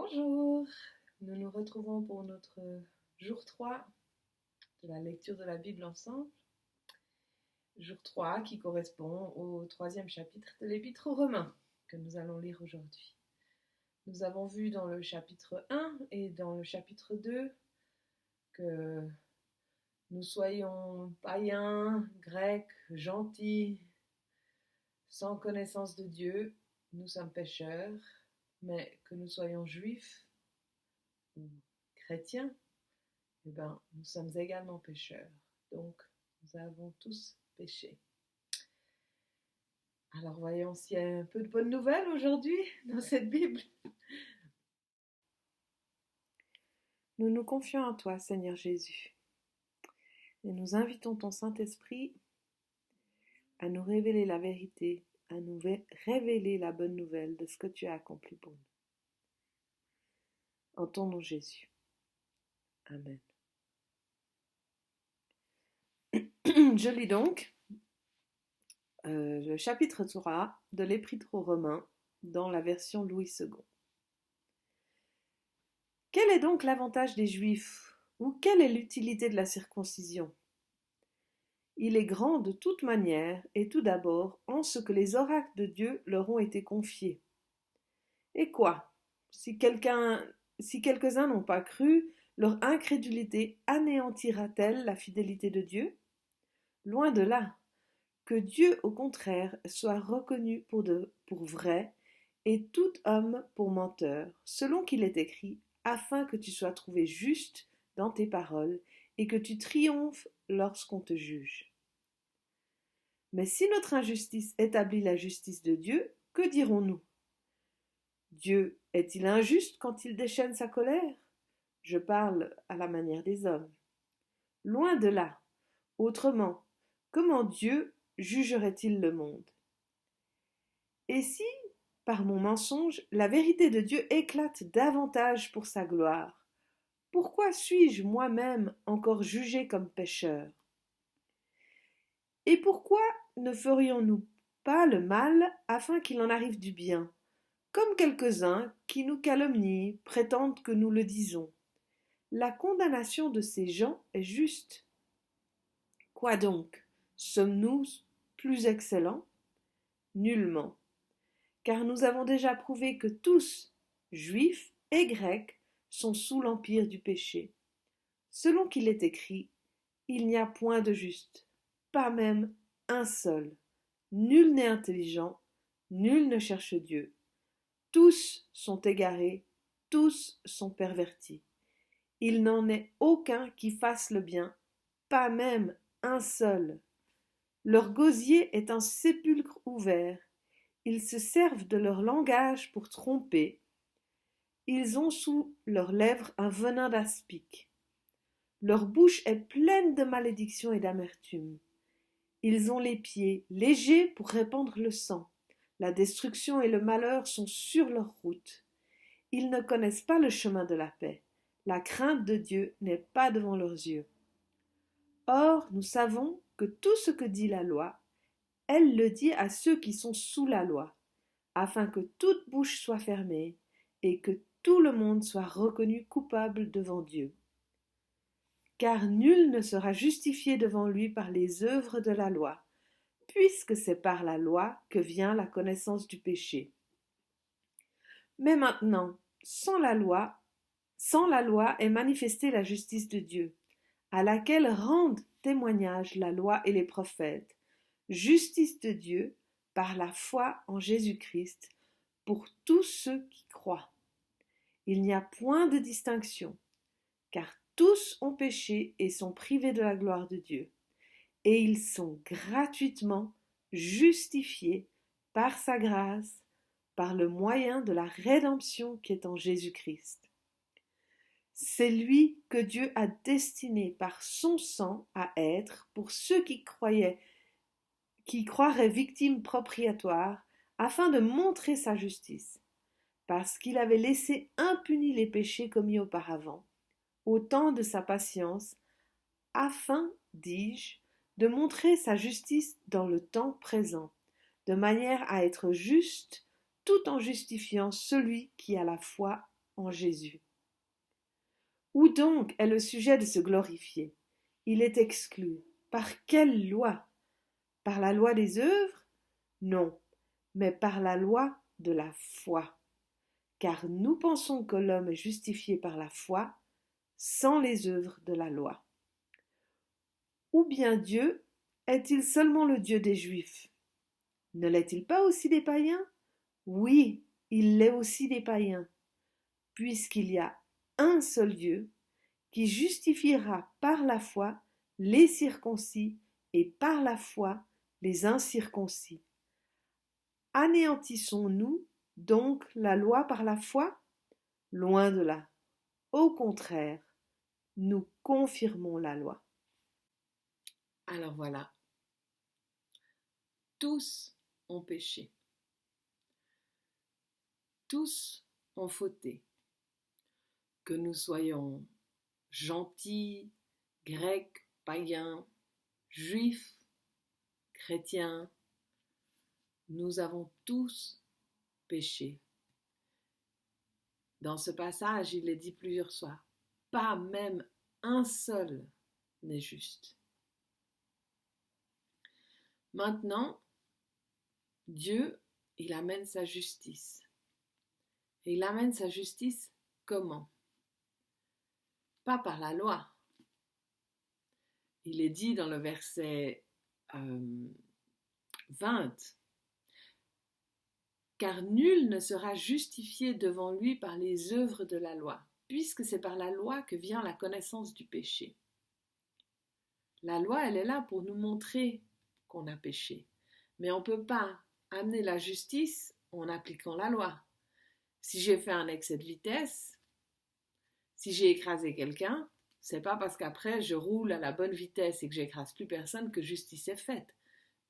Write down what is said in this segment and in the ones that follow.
Bonjour, nous nous retrouvons pour notre jour 3 de la lecture de la Bible ensemble. Jour 3 qui correspond au troisième chapitre de l'Épître aux Romains que nous allons lire aujourd'hui. Nous avons vu dans le chapitre 1 et dans le chapitre 2 que nous soyons païens, grecs, gentils, sans connaissance de Dieu, nous sommes pécheurs, mais que nous soyons juifs ou chrétiens, nous sommes également pécheurs. Donc, nous avons tous péché. Alors, voyons s'il y a un peu de bonnes nouvelles aujourd'hui dans cette Bible. Nous nous confions en toi, Seigneur Jésus, et nous invitons ton Saint-Esprit à nous révéler la vérité, à nous révéler la bonne nouvelle de ce que tu as accompli pour nous. En ton nom, Jésus. Amen. Je lis donc le chapitre 3 de l'Épître aux Romains dans la version Louis II. Quel est donc l'avantage des Juifs, ou quelle est l'utilité de la circoncision? Il est grand de toute manière, et tout d'abord en ce que les oracles de Dieu leur ont été confiés. Et quoi? Si quelques-uns n'ont pas cru, leur incrédulité anéantira-t-elle la fidélité de Dieu? Loin de là. Que Dieu, au contraire, soit reconnu pour vrai, et tout homme pour menteur, selon qu'il est écrit, afin que tu sois trouvé juste dans tes paroles, et que tu triomphes lorsqu'on te juge. Mais si notre injustice établit la justice de Dieu, que dirons-nous? Dieu est-il injuste quand il déchaîne sa colère? Je parle à la manière des hommes. Loin de là. Autrement, comment Dieu jugerait-il le monde? Et si, par mon mensonge, la vérité de Dieu éclate davantage pour sa gloire, pourquoi suis-je moi-même encore jugé comme pécheur? Et pourquoi ne ferions-nous pas le mal afin qu'il en arrive du bien, comme quelques-uns qui nous calomnient, prétendent que nous le disons? La condamnation de ces gens est juste. Quoi donc? Sommes-nous plus excellents? Nullement. Car nous avons déjà prouvé que tous, juifs et grecs, sont sous l'empire du péché. Selon qu'il est écrit, il n'y a point de juste, pas même un seul. Nul n'est intelligent, nul ne cherche Dieu. Tous sont égarés, tous sont pervertis. Il n'en est aucun qui fasse le bien, pas même un seul. Leur gosier est un sépulcre ouvert. Ils se servent de leur langage pour tromper. Ils ont sous leurs lèvres un venin d'aspic. Leur bouche est pleine de malédiction et d'amertume. Ils ont les pieds légers pour répandre le sang. La destruction et le malheur sont sur leur route. Ils ne connaissent pas le chemin de la paix. La crainte de Dieu n'est pas devant leurs yeux. Or, nous savons que tout ce que dit la loi, elle le dit à ceux qui sont sous la loi, afin que toute bouche soit fermée et que tout le monde soit reconnu coupable devant Dieu. Car nul ne sera justifié devant lui par les œuvres de la loi, puisque c'est par la loi que vient la connaissance du péché. Mais maintenant, sans la loi est manifestée la justice de Dieu, à laquelle rendent témoignage la loi et les prophètes, justice de Dieu par la foi en Jésus-Christ pour tous ceux qui croient. Il n'y a point de distinction, car tous ont péché et sont privés de la gloire de Dieu, et ils sont gratuitement justifiés par sa grâce, par le moyen de la rédemption qui est en Jésus-Christ. C'est lui que Dieu a destiné par son sang à être, pour ceux qui croiraient victimes propitiatoires, afin de montrer sa justice, parce qu'il avait laissé impunis les péchés commis auparavant, au temps de sa patience, afin, dis-je, de montrer sa justice dans le temps présent, de manière à être juste, tout en justifiant celui qui a la foi en Jésus. Où donc est le sujet de se glorifier? Il est exclu. Par quelle loi? Par la loi des œuvres? Non, mais par la loi de la foi. Car nous pensons que l'homme est justifié par la foi, sans les œuvres de la loi. Ou bien Dieu est-il seulement le Dieu des Juifs? Ne l'est-il pas aussi des païens? Oui, il l'est aussi des païens, puisqu'il y a un seul Dieu qui justifiera par la foi les circoncis et par la foi les incirconcis. Anéantissons-nous donc la loi par la foi? Loin de là. Au contraire, nous confirmons la loi. Alors voilà, tous ont péché. Tous ont fauté. Que nous soyons gentils, grecs, païens, juifs, chrétiens, nous avons tous péché. Dans ce passage, il est dit plusieurs fois, pas même un seul n'est juste. Maintenant, Dieu, il amène sa justice. Et il amène sa justice comment? Pas par la loi. Il est dit dans le verset 20, car nul ne sera justifié devant lui par les œuvres de la loi, puisque c'est par la loi que vient la connaissance du péché. La loi, elle est là pour nous montrer qu'on a péché. Mais on ne peut pas amener la justice en appliquant la loi. Si j'ai fait un excès de vitesse, si j'ai écrasé quelqu'un, c'est pas parce qu'après je roule à la bonne vitesse et que j'écrase plus personne que justice est faite.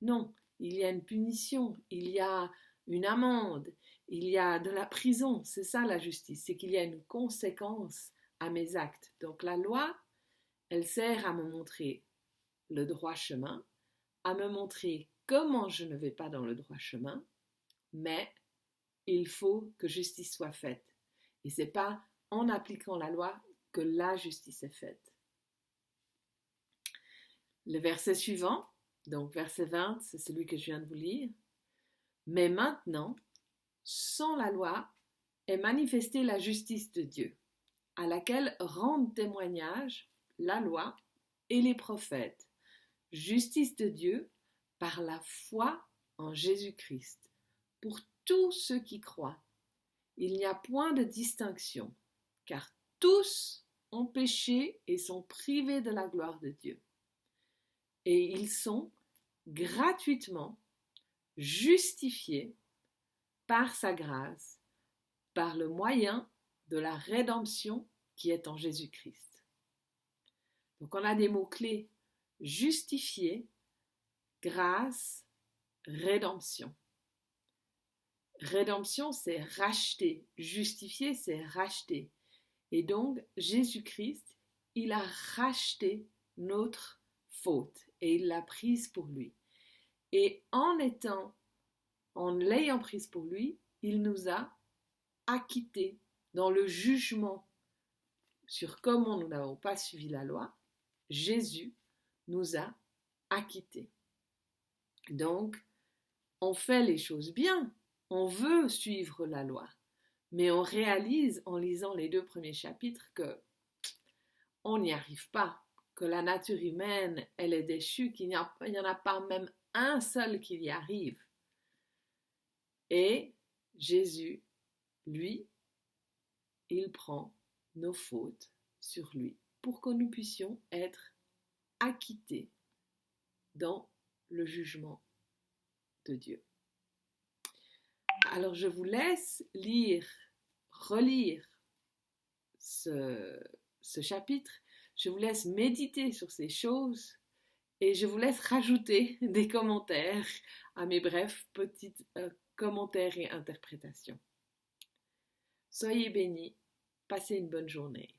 Non, il y a une punition, il y a une amende, il y a de la prison. C'est ça la justice, c'est qu'il y a une conséquence à mes actes. Donc la loi, elle sert à me montrer le droit chemin, à me montrer comment je ne vais pas dans le droit chemin, mais il faut que justice soit faite. Et c'est pas en appliquant la loi que la justice est faite. Le verset suivant, donc verset 20, c'est celui que je viens de vous lire. Mais maintenant, sans la loi, est manifestée la justice de Dieu, à laquelle rendent témoignage la loi et les prophètes. Justice de Dieu par la foi en Jésus-Christ, pour tous ceux qui croient. Il n'y a point de distinction, car tous ont péché et sont privés de la gloire de Dieu. Et ils sont gratuitement justifiés par sa grâce, par le moyen de la rédemption qui est en Jésus-Christ. Donc on a des mots-clés: justifié, grâce, rédemption. Rédemption, c'est racheter. Justifié, c'est racheter. Et donc, Jésus-Christ, il a racheté notre faute et il l'a prise pour lui. Et en l'ayant prise pour lui, il nous a acquittés dans le jugement sur comment nous n'avons pas suivi la loi. Jésus nous a acquittés. Donc, on fait les choses bien, on veut suivre la loi, mais on réalise en lisant les 2 premiers chapitres que on n'y arrive pas, que la nature humaine, elle est déchue, qu'il n'y en a pas même un seul qui y arrive. Et Jésus, lui, il prend nos fautes sur lui pour que nous puissions être acquittés dans le jugement de Dieu. Alors je vous laisse relire ce chapitre, je vous laisse méditer sur ces choses et je vous laisse rajouter des commentaires à mes brefs petits commentaires et interprétations. Soyez bénis, passez une bonne journée.